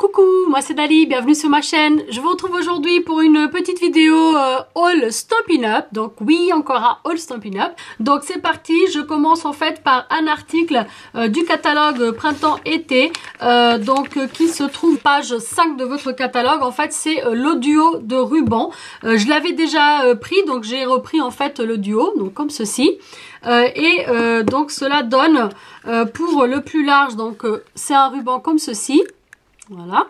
Coucou, moi c'est Dali, bienvenue sur ma chaîne. Je vous retrouve aujourd'hui pour une petite vidéo haul Stampin' Up. Donc oui, encore un haul Stampin' Up. Donc c'est parti, je commence en fait par un article du catalogue printemps-été. Qui se trouve page 5 de votre catalogue. En fait c'est le duo de ruban. Je l'avais déjà pris, donc j'ai repris en fait le duo, donc comme ceci. Donc cela donne pour le plus large, donc c'est un ruban comme ceci. Voilà,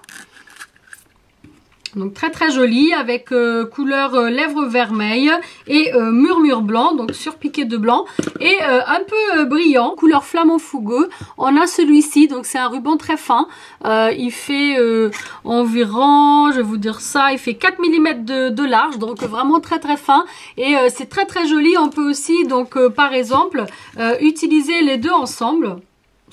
donc très très joli avec couleur lèvres vermeilles et murmure blanc, donc surpiqué de blanc et un peu brillant, couleur flamant fougueux. On a celui-ci, donc c'est un ruban très fin, il fait environ, je vais vous dire ça, il fait 4 mm de large, donc vraiment très très fin et c'est très très joli. On peut aussi donc par exemple utiliser les deux ensemble,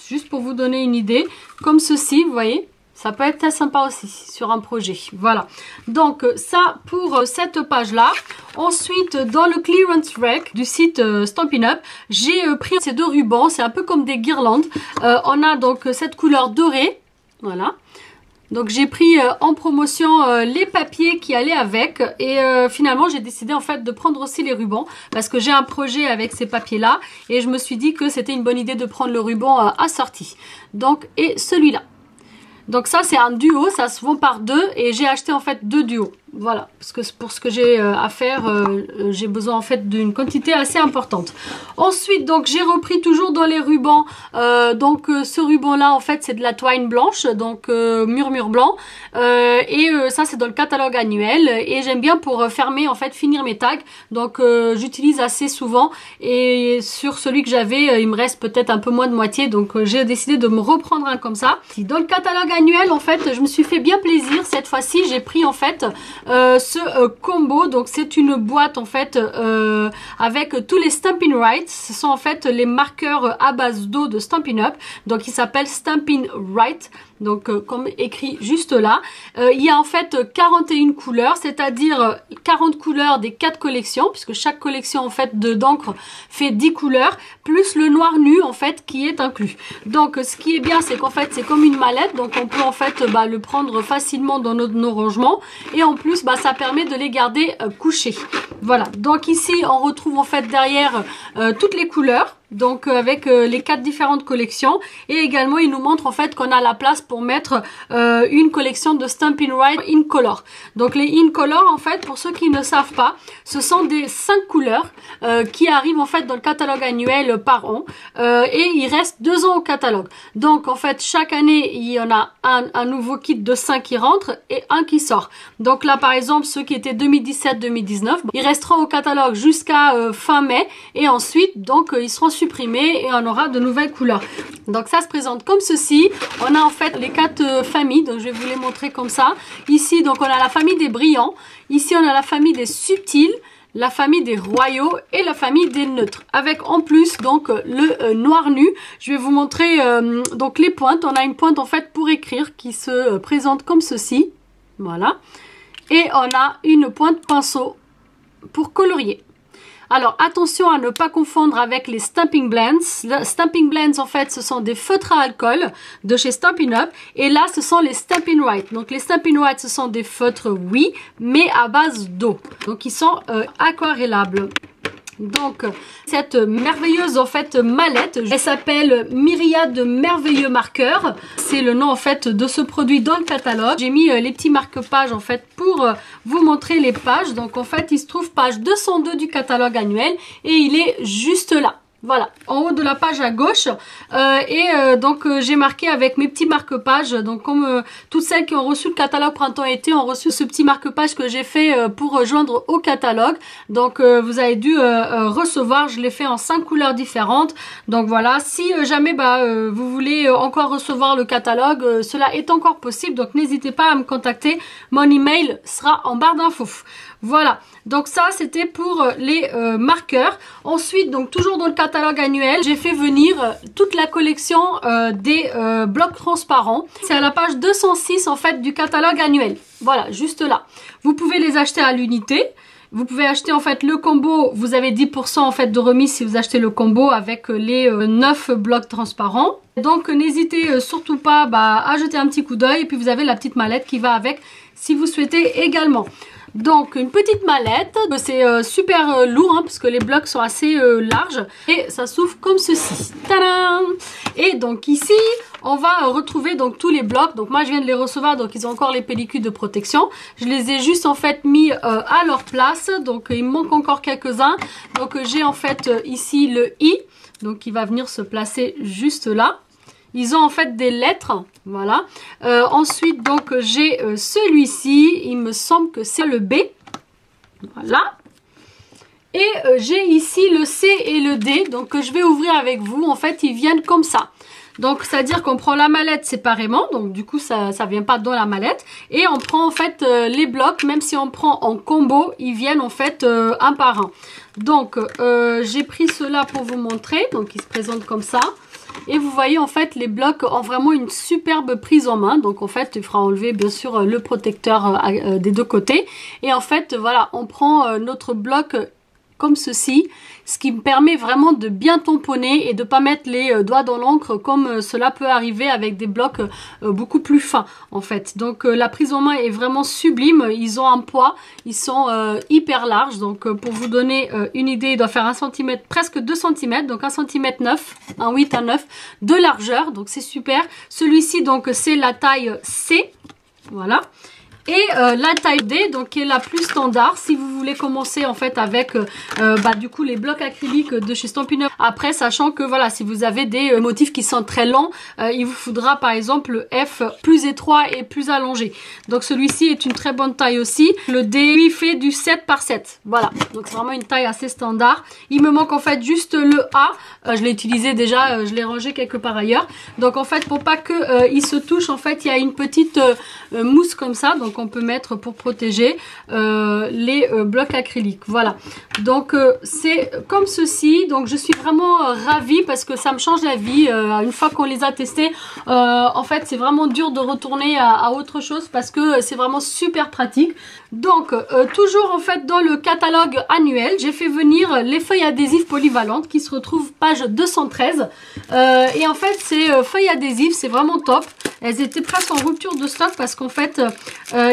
juste pour vous donner une idée, comme ceci, vous voyez. Ça peut être très sympa aussi sur un projet. Voilà. Donc ça pour cette page-là. Ensuite, dans le clearance rack du site Stampin' Up, j'ai pris ces deux rubans. C'est un peu comme des guirlandes. On a donc cette couleur dorée. Voilà. Donc j'ai pris en promotion les papiers qui allaient avec. Et finalement, j'ai décidé en fait de prendre aussi les rubans. Parce que j'ai un projet avec ces papiers-là. Et je me suis dit que c'était une bonne idée de prendre le ruban assorti. Donc, et celui-là. Donc ça c'est un duo, ça se vend par deux et j'ai acheté en fait deux duos. Voilà, parce que pour ce que j'ai à faire, j'ai besoin en fait d'une quantité assez importante. Ensuite, donc j'ai repris toujours dans les rubans. Ce ruban là en fait c'est de la twine blanche, donc murmure blanc. Ça c'est dans le catalogue annuel et j'aime bien pour fermer en fait, finir mes tags. Donc j'utilise assez souvent et sur celui que j'avais, il me reste peut-être un peu moins de moitié. Donc j'ai décidé de me reprendre un comme ça. Dans le catalogue annuel en fait, je me suis fait bien plaisir. Cette fois-ci, j'ai pris en fait ce combo. Donc c'est une boîte en fait avec tous les Stampin' Right. Ce sont en fait les marqueurs à base d'eau de Stampin' Up. Donc il s'appelle Stampin' Right. Donc comme écrit juste là, il y a en fait 41 couleurs, c'est-à-dire 40 couleurs des 4 collections, puisque chaque collection en fait d'encre fait 10 couleurs, plus le noir nu en fait qui est inclus. Donc ce qui est bien, c'est qu'en fait c'est comme une mallette, donc on peut en fait le prendre facilement dans nos rangements, et en plus ça permet de les garder couchés. Voilà, donc ici on retrouve en fait derrière toutes les couleurs. Donc avec les 4 différentes collections, et également il nous montre en fait qu'on a la place pour mettre une collection de Stampin' Right in color. Donc les in color en fait, pour ceux qui ne savent pas, ce sont des 5 couleurs qui arrivent en fait dans le catalogue annuel par an, et il reste 2 ans au catalogue. Donc en fait chaque année il y en a un nouveau kit de 5 qui rentre et un qui sort. Donc là par exemple ceux qui étaient 2017-2019, ils resteront au catalogue jusqu'à fin mai, et ensuite donc ils seront supprimés et on aura de nouvelles couleurs. Donc ça se présente comme ceci. On a en fait les 4 familles, donc je vais vous les montrer comme ça. Ici donc on a la famille des brillants, ici on a la famille des subtils, la famille des royaux et la famille des neutres, avec en plus donc le noir nu. Je vais vous montrer donc les pointes. On a une pointe en fait pour écrire qui se présente comme ceci, voilà, et on a une pointe pinceau pour colorier. Alors attention à ne pas confondre avec les Stampin' Blends. Stampin' Blends en fait ce sont des feutres à alcool de chez Stampin' Up, et là ce sont les Stampin' Right. Donc les Stampin' Right ce sont des feutres, oui, mais à base d'eau. Donc ils sont aquarellables. Donc cette merveilleuse en fait mallette, elle s'appelle Myriade de merveilleux marqueurs. C'est le nom en fait de ce produit dans le catalogue. J'ai mis les petits marque-pages en fait pour vous montrer les pages. Donc en fait il se trouve page 202 du catalogue annuel et il est juste là. Voilà, en haut de la page à gauche, j'ai marqué avec mes petits marque-pages. Donc comme toutes celles qui ont reçu le catalogue printemps-été ont reçu ce petit marque-page que j'ai fait pour joindre au catalogue. Donc vous avez dû recevoir, je l'ai fait en 5 couleurs différentes. Donc voilà, si jamais vous voulez encore recevoir le catalogue, cela est encore possible. Donc n'hésitez pas à me contacter, mon email sera en barre d'infos. Voilà, donc ça c'était pour les marqueurs. Ensuite, donc toujours dans le catalogue annuel, j'ai fait venir toute la collection des blocs transparents. C'est à la page 206 en fait du catalogue annuel. Voilà, juste là. Vous pouvez les acheter à l'unité. Vous pouvez acheter en fait le combo, vous avez 10% en fait de remise si vous achetez le combo avec les 9 blocs transparents. Donc n'hésitez surtout pas à jeter un petit coup d'œil et puis vous avez la petite mallette qui va avec si vous souhaitez également. Donc une petite mallette, c'est super lourd hein, parce que les blocs sont assez larges et ça s'ouvre comme ceci. Tadam! Et donc ici on va retrouver donc tous les blocs. Donc moi je viens de les recevoir, donc ils ont encore les pellicules de protection. Je les ai juste en fait mis à leur place, donc il me manque encore quelques-uns. Donc j'ai en fait ici le I, donc qui va venir se placer juste là. Ils ont en fait des lettres, voilà. Ensuite, donc, j'ai celui-ci. Il me semble que c'est le B. Voilà. Et j'ai ici le C et le D, donc que je vais ouvrir avec vous. En fait, ils viennent comme ça. Donc, c'est-à-dire qu'on prend la mallette séparément. Donc, du coup, ça vient pas dans la mallette. Et on prend en fait les blocs, même si on prend en combo, ils viennent en fait un par un. Donc, j'ai pris cela pour vous montrer. Donc, ils se présentent comme ça. Et vous voyez en fait les blocs ont vraiment une superbe prise en main. Donc en fait il faudra enlever bien sûr le protecteur des deux côtés. Et en fait voilà, on prend notre bloc comme ceci, ce qui me permet vraiment de bien tamponner et de pas mettre les doigts dans l'encre comme cela peut arriver avec des blocs beaucoup plus fins en fait. Donc la prise en main est vraiment sublime. Ils ont un poids, ils sont hyper larges. Donc pour vous donner une idée, il doit faire 1 cm, presque 2 cm, donc 1 cm 9, un 8 à 9 de largeur, donc c'est super. Celui-ci donc c'est la taille C, voilà. Et la taille D, donc qui est la plus standard, si vous voulez commencer en fait avec du coup les blocs acryliques de chez Stampin' Up. Après, sachant que voilà, si vous avez des motifs qui sont très longs, il vous faudra par exemple le F plus étroit et plus allongé. Donc celui-ci est une très bonne taille aussi. Le D lui fait du 7 par 7. Voilà, donc c'est vraiment une taille assez standard. Il me manque en fait juste le A. Je l'ai utilisé déjà, je l'ai rangé quelque part ailleurs. Donc en fait, pour pas que il se touche, en fait, il y a une petite mousse comme ça. Donc on peut mettre pour protéger les blocs acryliques. Voilà, donc c'est comme ceci. Donc je suis vraiment ravie parce que ça me change la vie une fois qu'on les a testés. En fait c'est vraiment dur de retourner à autre chose parce que c'est vraiment super pratique. Donc toujours en fait dans le catalogue annuel, j'ai fait venir les feuilles adhésives polyvalentes qui se retrouvent page 213 et en fait ces feuilles adhésives c'est vraiment top. Elles étaient presque en rupture de stock parce qu'en fait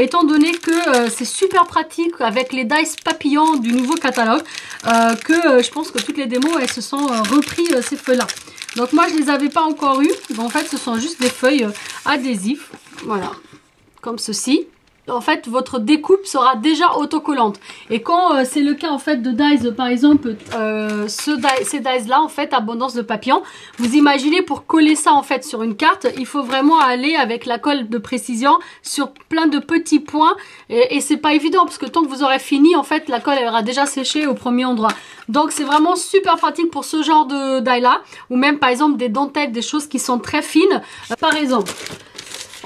étant donné que c'est super pratique avec les dice papillons du nouveau catalogue, que je pense que toutes les démos elles se sont repris ces feuilles là. Donc moi je les avais pas encore eu. En fait ce sont juste des feuilles adhésives, voilà, comme ceci. En fait votre découpe sera déjà autocollante et quand c'est le cas en fait de dies par exemple ces dies là en fait abondance de papillons, vous imaginez pour coller ça en fait sur une carte il faut vraiment aller avec la colle de précision sur plein de petits points et c'est pas évident parce que tant que vous aurez fini en fait la colle elle aura déjà séché au premier endroit. Donc c'est vraiment super pratique pour ce genre de die là ou même par exemple des dentelles, des choses qui sont très fines. Par exemple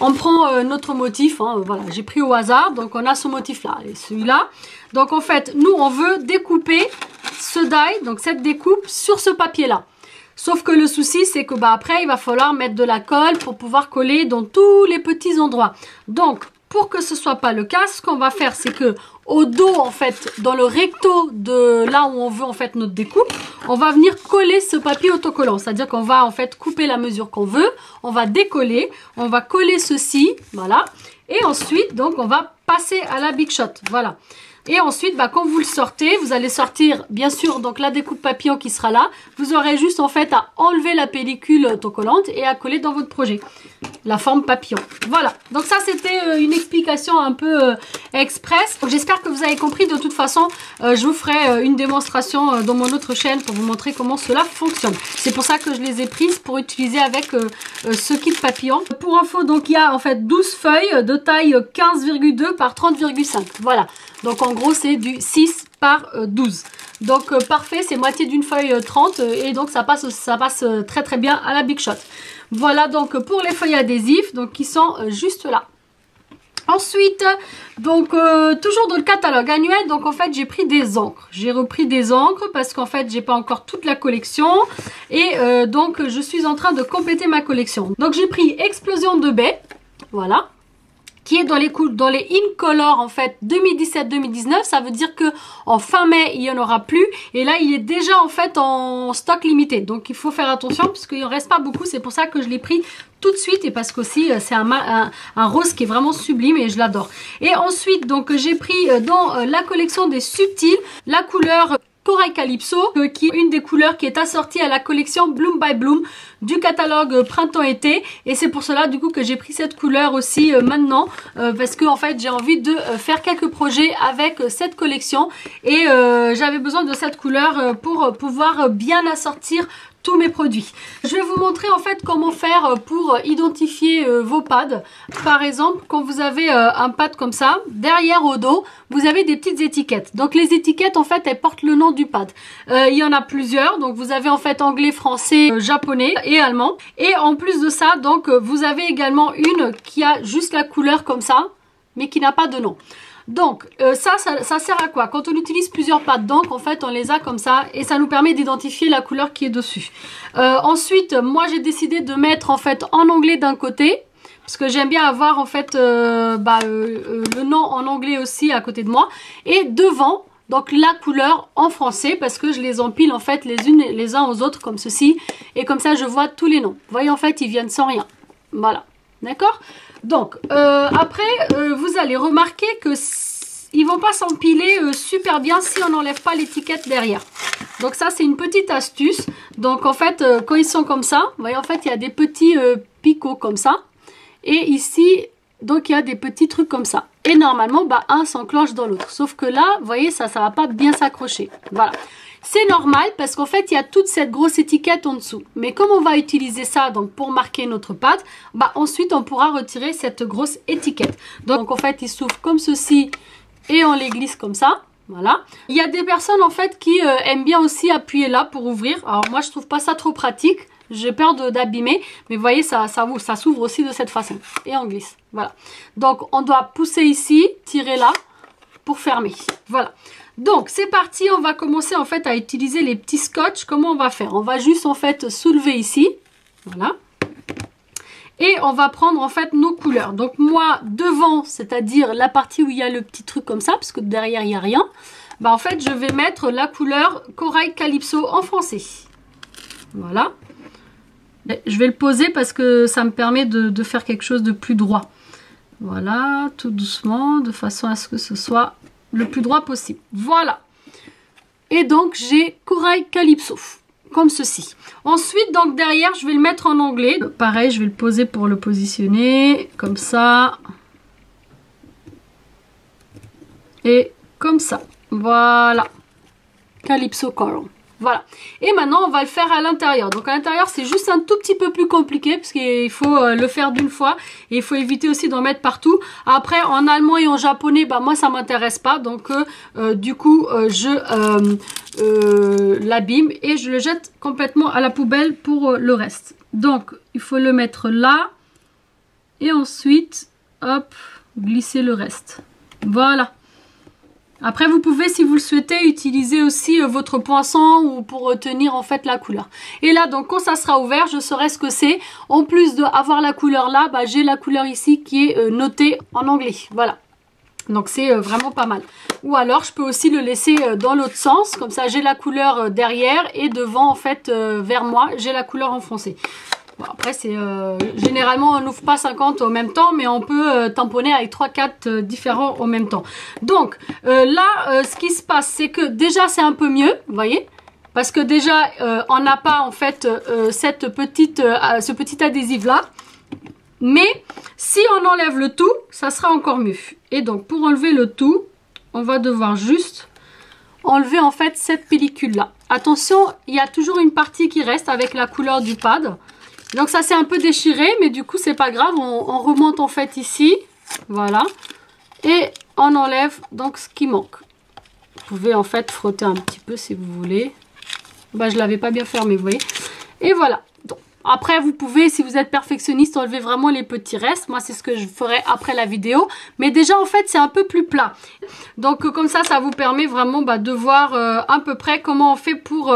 on prend notre motif, hein, voilà, j'ai pris au hasard, donc on a ce motif là et celui-là. Donc en fait, nous on veut découper ce die, donc cette découpe sur ce papier là. Sauf que le souci c'est que après il va falloir mettre de la colle pour pouvoir coller dans tous les petits endroits. Donc pour que ce soit pas le cas, ce qu'on va faire c'est que au dos en fait, dans le recto de là où on veut en fait notre découpe, on va venir coller ce papier autocollant. C'est-à-dire qu'on va en fait couper la mesure qu'on veut, on va décoller, on va coller ceci, voilà. Et ensuite donc on va passer à la Big Shot, voilà. Et ensuite, quand vous le sortez, vous allez sortir bien sûr donc la découpe papillon qui sera là. Vous aurez juste en fait à enlever la pellicule autocollante et à coller dans votre projet la forme papillon. Voilà, donc ça c'était une explication un peu express. J'espère que vous avez compris. De toute façon, je vous ferai une démonstration dans mon autre chaîne pour vous montrer comment cela fonctionne. C'est pour ça que je les ai prises pour utiliser avec ce kit papillon. Pour info, donc il y a en fait 12 feuilles de taille 15,2 par 30,5. Voilà. Donc en gros c'est du 6 par 12. Donc parfait, c'est moitié d'une feuille 30 et donc ça passe très très bien à la Big Shot. Voilà donc pour les feuilles adhésives donc qui sont juste là. Ensuite, donc toujours dans le catalogue annuel, donc en fait j'ai pris des encres. J'ai repris des encres parce qu'en fait j'ai pas encore toute la collection et donc je suis en train de compléter ma collection. Donc j'ai pris Explosion de baie, voilà, qui est dans les Incolor en fait 2017-2019. Ça veut dire que en fin mai il y en aura plus, et là il est déjà en fait en stock limité, donc il faut faire attention parce qu'il en reste pas beaucoup. C'est pour ça que je l'ai pris tout de suite, et parce qu'aussi c'est un rose qui est vraiment sublime et je l'adore. Et ensuite donc j'ai pris dans la collection des subtils la couleur Corail Calypso, qui est une des couleurs qui est assortie à la collection Bloom by Bloom du catalogue printemps-été, et c'est pour cela du coup que j'ai pris cette couleur aussi maintenant, parce que en fait j'ai envie de faire quelques projets avec cette collection, et j'avais besoin de cette couleur pour pouvoir bien assortir tous mes produits. Je vais vous montrer en fait comment faire pour identifier vos pads. Par exemple, quand vous avez un pad comme ça, derrière au dos, vous avez des petites étiquettes. Donc les étiquettes en fait elles portent le nom du pad. Il y en a plusieurs, donc vous avez en fait anglais, français, japonais et allemand. Et en plus de ça, donc vous avez également une qui a juste la couleur comme ça, mais qui n'a pas de nom. Donc ça sert à quoi? Quand on utilise plusieurs pads d'encre, en fait on les a comme ça, et ça nous permet d'identifier la couleur qui est dessus. Ensuite moi j'ai décidé de mettre en fait en anglais d'un côté, parce que j'aime bien avoir en fait le nom en anglais aussi à côté de moi, et devant donc la couleur en français, parce que je les empile en fait les uns aux autres comme ceci, et comme ça je vois tous les noms. Vous voyez, en fait ils viennent sans rien. Voilà, d'accord? Donc après vous allez remarquer que ils vont pas s'empiler super bien si on n'enlève pas l'étiquette derrière. Donc ça c'est une petite astuce. Donc en fait quand ils sont comme ça, vous voyez, en fait il y a des petits picots comme ça, et ici donc il y a des petits trucs comme ça, et normalement un s'enclenche dans l'autre, sauf que là vous voyez ça va pas bien s'accrocher. Voilà, c'est normal parce qu'en fait il y a toute cette grosse étiquette en dessous, mais comme on va utiliser ça donc pour marquer notre pad, ensuite on pourra retirer cette grosse étiquette. Donc en fait il s'ouvre comme ceci et on les glisse comme ça. Voilà. Il y a des personnes en fait qui aiment bien aussi appuyer là pour ouvrir. Alors moi je trouve pas ça trop pratique, j'ai peur d'abîmer, mais vous voyez ça s'ouvre aussi de cette façon et on glisse. Voilà, donc on doit pousser ici, tirer là pour fermer. Voilà, donc c'est parti, on va commencer en fait à utiliser les petits scotch. Comment on va faire? On va juste en fait soulever ici, voilà, et on va prendre en fait nos couleurs. Donc moi devant, c'est-à-dire la partie où il y a le petit truc comme ça, parce que derrière il n'y a rien, en fait je vais mettre la couleur Corail Calypso en français. Voilà, je vais le poser parce que ça me permet de faire quelque chose de plus droit. Voilà, tout doucement, de façon à ce que ce soit le plus droit possible. Voilà, et donc j'ai Corail Calypso comme ceci. Ensuite donc derrière je vais le mettre en anglais. Pareil, je vais le poser pour le positionner comme ça et comme ça. Voilà, Calypso Coral. Voilà, et maintenant on va le faire à l'intérieur. Donc à l'intérieur c'est juste un tout petit peu plus compliqué parce qu'il faut le faire d'une fois, et il faut éviter aussi d'en mettre partout. Après en allemand et en japonais, moi ça m'intéresse pas, donc du coup je l'abîme et je le jette complètement à la poubelle pour le reste. Donc il faut le mettre là et ensuite hop, glisser le reste. Voilà. Après vous pouvez, si vous le souhaitez, utiliser aussi votre poinçon ou pour retenir en fait la couleur. Et là donc quand ça sera ouvert, je saurai ce que c'est. En plus d'avoir la couleur là, j'ai la couleur ici qui est notée en anglais. Voilà, donc c'est vraiment pas mal. Ou alors je peux aussi le laisser dans l'autre sens, comme ça j'ai la couleur derrière et devant en fait vers moi j'ai la couleur en français. Bon, après c'est généralement on n'ouvre pas 50 en même temps, mais on peut tamponner avec 3-4 différents en même temps. Donc là ce qui se passe c'est que déjà c'est un peu mieux, vous voyez, parce que déjà on n'a pas en fait ce petit adhésif là, mais si on enlève le tout ça sera encore mieux. Et donc pour enlever le tout on va devoir juste enlever en fait cette pellicule là. Attention, il y a toujours une partie qui reste avec la couleur du pad. Donc ça c'est un peu déchiré, mais du coup c'est pas grave, on remonte en fait ici, voilà, et on enlève donc ce qui manque. Vous pouvez en fait frotter un petit peu si vous voulez. Je l'avais pas bien fermé, vous voyez. Et voilà, donc Après, vous pouvez, si vous êtes perfectionniste, enlever vraiment les petits restes. Moi, c'est ce que je ferai après la vidéo. Mais déjà, en fait, c'est un peu plus plat. Donc, comme ça vous permet vraiment de voir à peu près comment on fait pour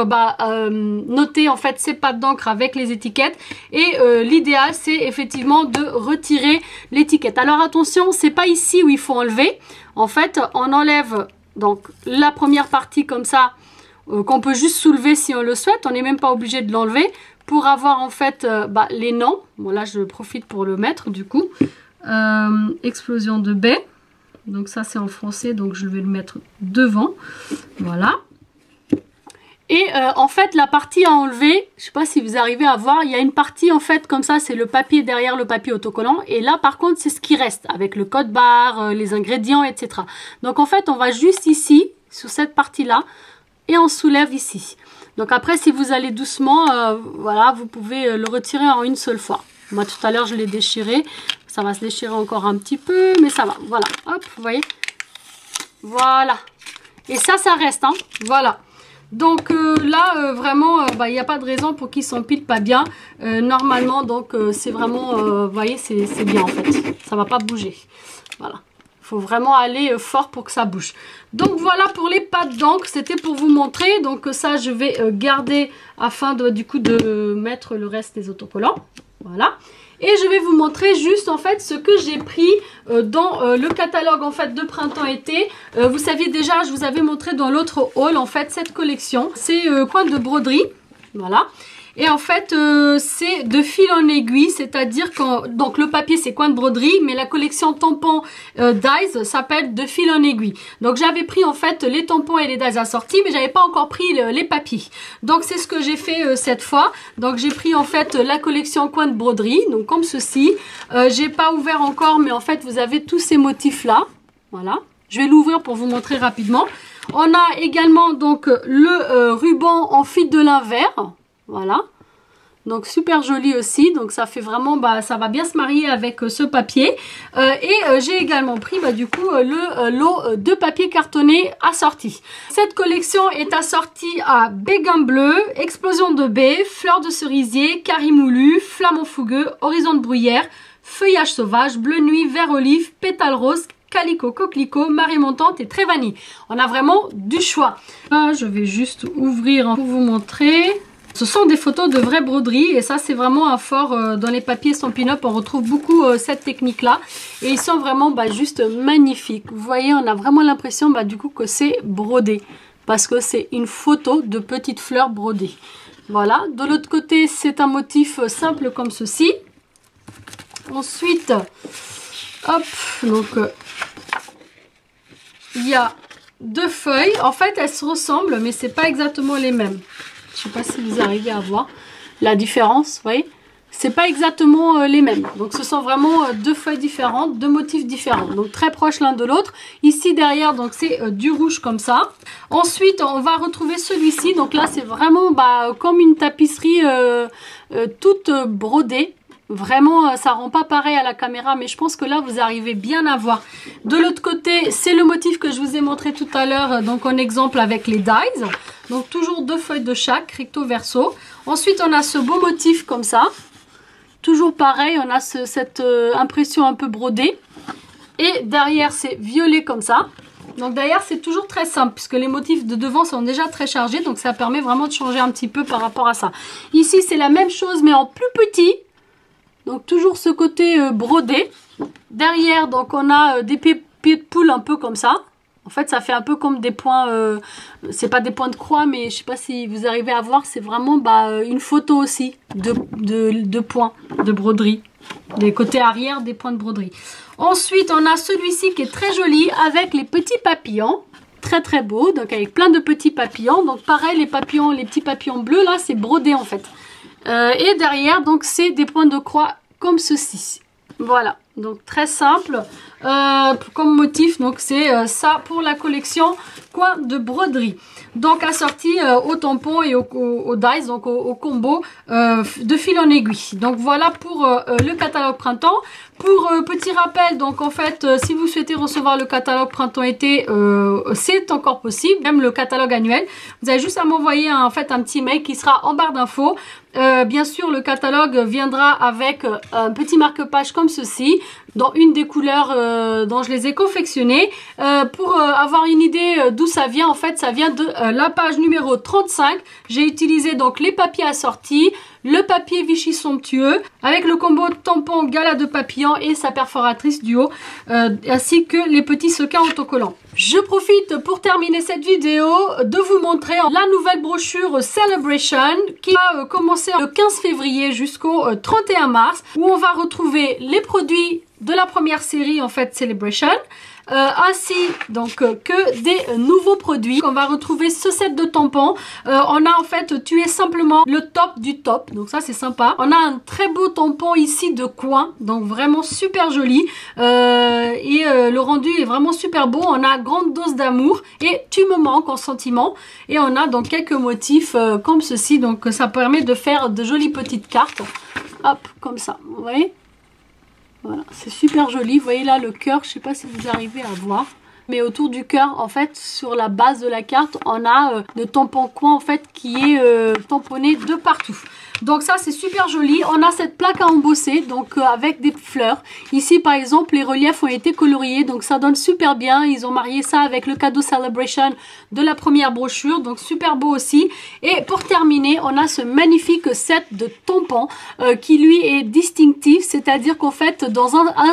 noter en fait ces pattes d'encre avec les étiquettes. Et l'idéal, c'est effectivement de retirer l'étiquette. Alors, attention, c'est pas ici où il faut enlever. En fait, on enlève donc la première partie comme ça, qu'on peut juste soulever si on le souhaite. On n'est même pas obligé de l'enlever pour avoir en fait les noms. Bon, là je profite pour le mettre du coup. Explosion de baie. Donc ça c'est en français, donc je vais le mettre devant. Voilà. Et en fait la partie à enlever, je sais pas si vous arrivez à voir, il y a une partie en fait comme ça, c'est le papier derrière le papier autocollant. Et là par contre c'est ce qui reste avec le code barre, les ingrédients, etc. Donc en fait on va juste ici, sur cette partie là, et on soulève ici. Donc après si vous allez doucement, voilà, vous pouvez le retirer en une seule fois. Moi tout à l'heure je l'ai déchiré, ça va se déchirer encore un petit peu, mais ça va, voilà, hop, vous voyez, voilà. Et ça reste, hein, voilà. Donc là, vraiment, il n'y a pas de raison pour qu'il s'empile pas bien. Normalement, donc c'est vraiment, vous voyez, c'est bien en fait. Ça va pas bouger. Voilà. Il faut vraiment aller fort pour que ça bouge. Donc voilà pour les pattes d'encre. C'était pour vous montrer. Donc ça, je vais garder afin du coup de mettre le reste des autocollants. Voilà. Et je vais vous montrer juste en fait ce que j'ai pris dans le catalogue en fait de printemps-été. Vous saviez déjà, je vous avais montré dans l'autre haul en fait cette collection. C'est coin de broderie, voilà. Et en fait c'est de fil en aiguille, c'est-à-dire quand donc le papier c'est coin de broderie, mais la collection tampons dies s'appelle de fil en aiguille. Donc j'avais pris en fait les tampons et les dies assortis, mais j'avais pas encore pris les papiers. Donc c'est ce que j'ai fait cette fois. Donc j'ai pris en fait la collection coin de broderie, donc comme ceci. J'ai pas ouvert encore, mais en fait vous avez tous ces motifs là. Voilà. Je vais l'ouvrir pour vous montrer rapidement. On a également donc le ruban en fil de lin vert. Voilà, donc super joli aussi, donc ça fait vraiment, ça va bien se marier avec ce papier. Et j'ai également pris du coup le lot de papier cartonné assorti. Cette collection est assortie à béguin bleu, explosion de baie, fleur de cerisier, carimoulu, flamant fougueux, horizon de bruyère, feuillage sauvage, bleu nuit, vert olive, pétale rose, calico, coquelicot, marée montante et très vanille. On a vraiment du choix. Là, je vais juste ouvrir pour vous montrer. Ce sont des photos de vraies broderies et ça c'est vraiment un fort dans les papiers Stampin' Up. On retrouve beaucoup cette technique là et ils sont vraiment juste magnifiques. Vous voyez, on a vraiment l'impression du coup que c'est brodé parce que c'est une photo de petites fleurs brodées. Voilà, de l'autre côté c'est un motif simple comme ceci. Ensuite, hop, donc il y a deux feuilles. En fait elles se ressemblent mais c'est pas exactement les mêmes. Je ne sais pas si vous arrivez à voir la différence, vous voyez. C'est pas exactement les mêmes. Donc ce sont vraiment deux feuilles différentes, deux motifs différents. Donc très proches l'un de l'autre. Ici derrière, donc c'est du rouge comme ça. Ensuite, on va retrouver celui-ci. Donc là, c'est vraiment comme une tapisserie toute brodée. Vraiment, ça rend pas pareil à la caméra, mais je pense que là, vous arrivez bien à voir. De l'autre côté, c'est le motif que je vous ai montré tout à l'heure, donc en exemple avec les dies. Donc toujours deux feuilles de chaque, recto verso. Ensuite, on a ce beau motif comme ça. Toujours pareil, on a cette impression un peu brodée. Et derrière, c'est violet comme ça. Donc derrière, c'est toujours très simple, puisque les motifs de devant sont déjà très chargés. Donc ça permet vraiment de changer un petit peu par rapport à ça. Ici, c'est la même chose, mais en plus petit. Donc toujours ce côté brodé. Derrière, donc on a des pieds de poule un peu comme ça. En fait, ça fait un peu comme des points, c'est pas des points de croix, mais je sais pas si vous arrivez à voir, c'est vraiment une photo aussi de points de broderie. Les côtés arrière des points de broderie. Ensuite, on a celui-ci qui est très joli avec les petits papillons. Très très beau, donc avec plein de petits papillons. Donc pareil, les papillons, les petits papillons bleus là, c'est brodé en fait. Et derrière, donc c'est des points de croix comme ceci. Voilà, donc très simple comme motif. Donc c'est ça pour la collection coin de broderie. Donc assorti au tampon et au dies, donc au combo de fil en aiguille. Donc voilà pour le catalogue printemps. Pour petit rappel, donc en fait, si vous souhaitez recevoir le catalogue printemps-été, c'est encore possible, même le catalogue annuel. Vous avez juste à m'envoyer en fait un petit mail qui sera en barre d'infos. Bien sûr, le catalogue viendra avec un petit marque-page comme ceci, dans une des couleurs dont je les ai confectionnés. Pour avoir une idée d'où ça vient, en fait, ça vient de la page numéro 35. J'ai utilisé donc les papiers assortis, le papier Vichy somptueux, avec le combo tampon gala de papillon et sa perforatrice du haut, ainsi que les petits sequins autocollants. Je profite pour terminer cette vidéo de vous montrer la nouvelle brochure Celebration qui va commencer le 15 février jusqu'au 31 mars, où on va retrouver les produits de la première série en fait Celebration, ainsi donc que des nouveaux produits qu'on va retrouver. Ce set de tampons, on a en fait tué simplement le top du top, donc ça c'est sympa. On a un très beau tampon ici de coin, donc vraiment super joli, et le rendu est vraiment super beau. On a grande dose d'amour et tu me manques en sentiment, et on a donc quelques motifs comme ceci, donc ça permet de faire de jolies petites cartes, hop comme ça, vous voyez. Voilà, c'est super joli. Vous voyez là le cœur, je ne sais pas si vous arrivez à voir. Mais autour du cœur, en fait, sur la base de la carte, on a le tampon coin en fait qui est tamponné de partout. Donc ça c'est super joli. On a cette plaque à embosser, donc avec des fleurs. Ici par exemple les reliefs ont été coloriés, donc ça donne super bien. Ils ont marié ça avec le cadeau Celebration de la première brochure, donc super beau aussi. Et pour terminer, on a ce magnifique set de tampons qui lui est distinctif, c'est-à-dire qu'en fait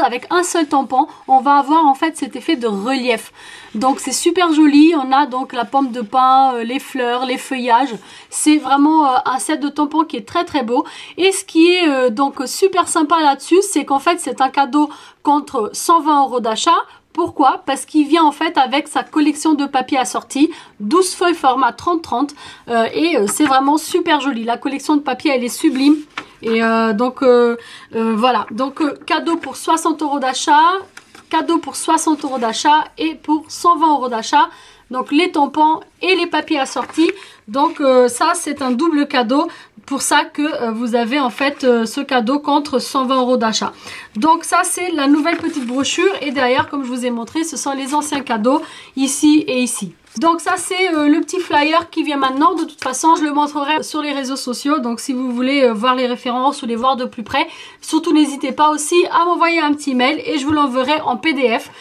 avec un seul tampon, on va avoir en fait cet effet de relief. Donc c'est super joli. On a donc la pomme de pin, les fleurs, les feuillages. C'est vraiment un set de tampons qui est très beau. Et ce qui est donc super sympa là-dessus, c'est qu'en fait c'est un cadeau contre 120 € d'achat. Pourquoi? Parce qu'il vient en fait avec sa collection de papier assorti, 12 feuilles format 30-30, et c'est vraiment super joli. La collection de papier elle est sublime. Et voilà, donc cadeau pour 60 € d'achat, cadeau pour 60 € d'achat et pour 120 € d'achat. Donc les tampons et les papiers assortis. Donc ça c'est un double cadeau. Pour ça que vous avez en fait ce cadeau contre 120 € d'achat. Donc ça c'est la nouvelle petite brochure. Et derrière, comme je vous ai montré, ce sont les anciens cadeaux ici et ici. Donc ça c'est le petit flyer qui vient maintenant. De toute façon je le montrerai sur les réseaux sociaux. Donc si vous voulez voir les références ou les voir de plus près, surtout n'hésitez pas aussi à m'envoyer un petit mail et je vous l'enverrai en PDF.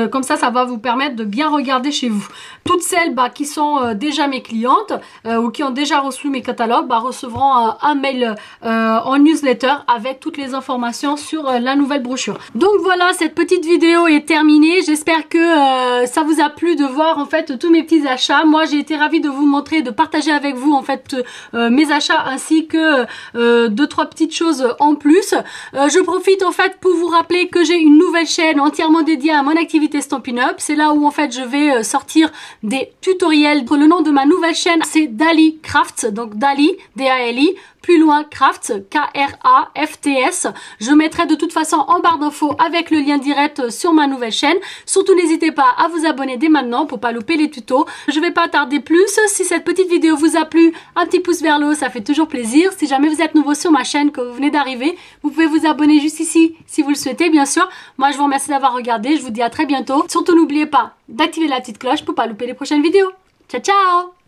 Comme ça va vous permettre de bien regarder chez vous. Toutes celles qui sont déjà mes clientes ou qui ont déjà reçu mes catalogues recevront un mail en newsletter avec toutes les informations sur la nouvelle brochure. Donc voilà, cette petite vidéo est terminée. J'espère que ça vous a plu de voir en fait tous mes petits achats. Moi j'ai été ravie de vous montrer, de partager avec vous en fait mes achats ainsi que 2-3 petites choses en plus. Je profite en fait pour vous rappeler que j'ai une nouvelle chaîne entièrement dédiée à mon activité Stampin' Up. C'est là où en fait je vais sortir des tutoriels. Le nom de ma nouvelle chaîne c'est Dali Crafts, donc Dali D-A-L-I plus loin Crafts, K-R-A-F-T-S. Je mettrai de toute façon en barre d'infos avec le lien direct sur ma nouvelle chaîne. Surtout n'hésitez pas à vous abonner dès maintenant pour pas louper les tutos. Je vais pas tarder plus. Si cette petite vidéo vous a plu, un petit pouce vers le haut, ça fait toujours plaisir. Si jamais vous êtes nouveau sur ma chaîne, que vous venez d'arriver, vous pouvez vous abonner juste ici si vous le souhaitez bien sûr. Moi je vous remercie d'avoir regardé, je vous dis à très bientôt. Surtout n'oubliez pas d'activer la petite cloche pour pas louper les prochaines vidéos. Ciao ciao!